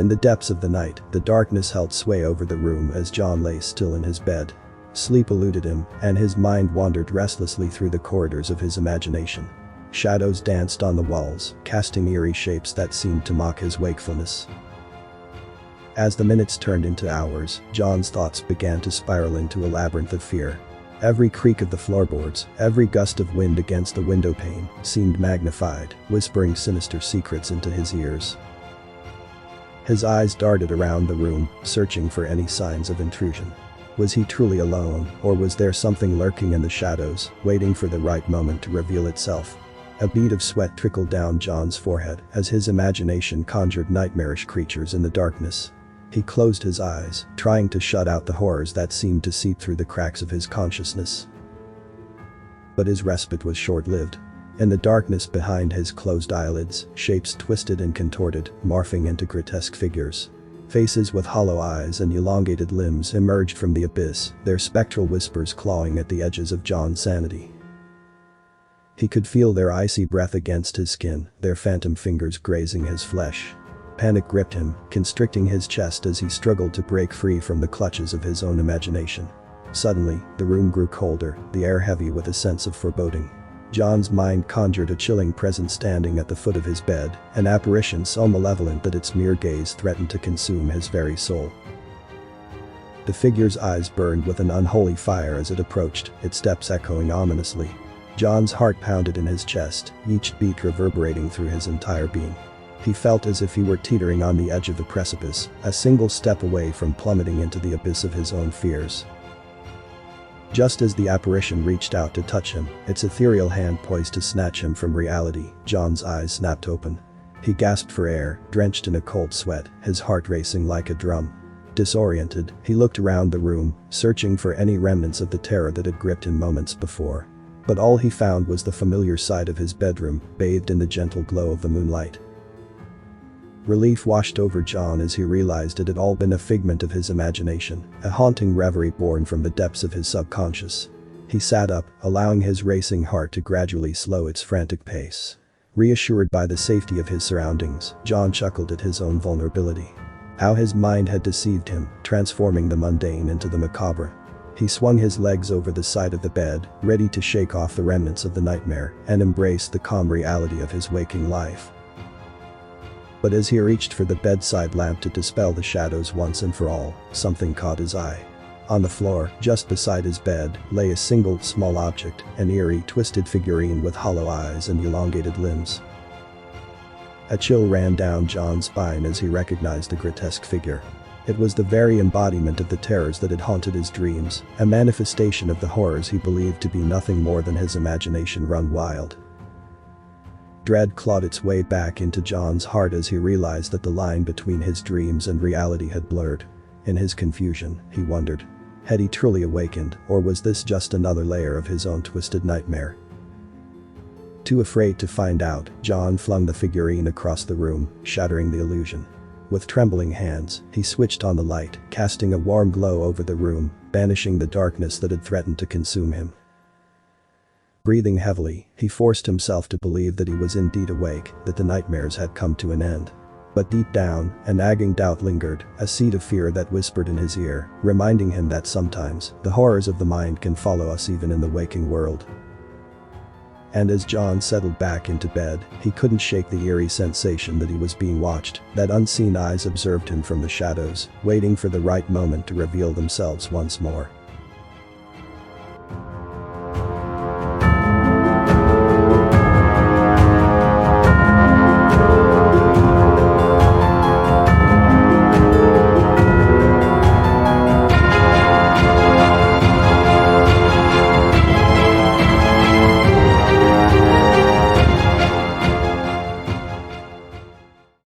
the depths of the night, the darkness held sway over the room as John lay still in his bed. Sleep eluded him, and his mind wandered restlessly through the corridors of his imagination. Shadows danced on the walls, casting eerie shapes that seemed to mock his wakefulness. As the minutes turned into hours, John's thoughts began to spiral into a labyrinth of fear. Every creak of the floorboards, every gust of wind against the window pane, seemed magnified, whispering sinister secrets into his ears. His eyes darted around the room, searching for any signs of intrusion. Was he truly alone, or was there something lurking in the shadows, waiting for the right moment to reveal itself? A bead of sweat trickled down John's forehead as his imagination conjured nightmarish creatures in the darkness. He closed his eyes, trying to shut out the horrors that seemed to seep through the cracks of his consciousness. But his respite was short-lived. In the darkness behind his closed eyelids, shapes twisted and contorted, morphing into grotesque figures. Faces with hollow eyes and elongated limbs emerged from the abyss, their spectral whispers clawing at the edges of John's sanity. He could feel their icy breath against his skin, their phantom fingers grazing his flesh. Panic gripped him, constricting his chest as he struggled to break free from the clutches of his own imagination. Suddenly, the room grew colder, the air heavy with a sense of foreboding. John's mind conjured a chilling presence standing at the foot of his bed, an apparition so malevolent that its mere gaze threatened to consume his very soul. The figure's eyes burned with an unholy fire as it approached, its steps echoing ominously. John's heart pounded in his chest, each beat reverberating through his entire being. He felt as if he were teetering on the edge of the precipice, a single step away from plummeting into the abyss of his own fears. Just as the apparition reached out to touch him, its ethereal hand poised to snatch him from reality, John's eyes snapped open. He gasped for air, drenched in a cold sweat, his heart racing like a drum. Disoriented, he looked around the room, searching for any remnants of the terror that had gripped him moments before. But all he found was the familiar side of his bedroom, bathed in the gentle glow of the moonlight. Relief washed over John as he realized it had all been a figment of his imagination, a haunting reverie born from the depths of his subconscious. He sat up, allowing his racing heart to gradually slow its frantic pace. Reassured by the safety of his surroundings, John chuckled at his own vulnerability. How his mind had deceived him, transforming the mundane into the macabre. He swung his legs over the side of the bed, ready to shake off the remnants of the nightmare and embrace the calm reality of his waking life. But as he reached for the bedside lamp to dispel the shadows once and for all, something caught his eye. On the floor, just beside his bed, lay a single small object, an eerie, twisted figurine with hollow eyes and elongated limbs. A chill ran down John's spine as he recognized the grotesque figure. It was the very embodiment of the terrors that had haunted his dreams, a manifestation of the horrors he believed to be nothing more than his imagination run wild. Dread clawed its way back into John's heart as he realized that the line between his dreams and reality had blurred. In his confusion, he wondered, had he truly awakened, or was this just another layer of his own twisted nightmare? Too afraid to find out, John flung the figurine across the room, shattering the illusion. With trembling hands, he switched on the light, casting a warm glow over the room, banishing the darkness that had threatened to consume him. Breathing heavily, he forced himself to believe that he was indeed awake, that the nightmares had come to an end. But deep down, a nagging doubt lingered, a seed of fear that whispered in his ear, reminding him that sometimes, the horrors of the mind can follow us even in the waking world. And as John settled back into bed, he couldn't shake the eerie sensation that he was being watched, that unseen eyes observed him from the shadows, waiting for the right moment to reveal themselves once more.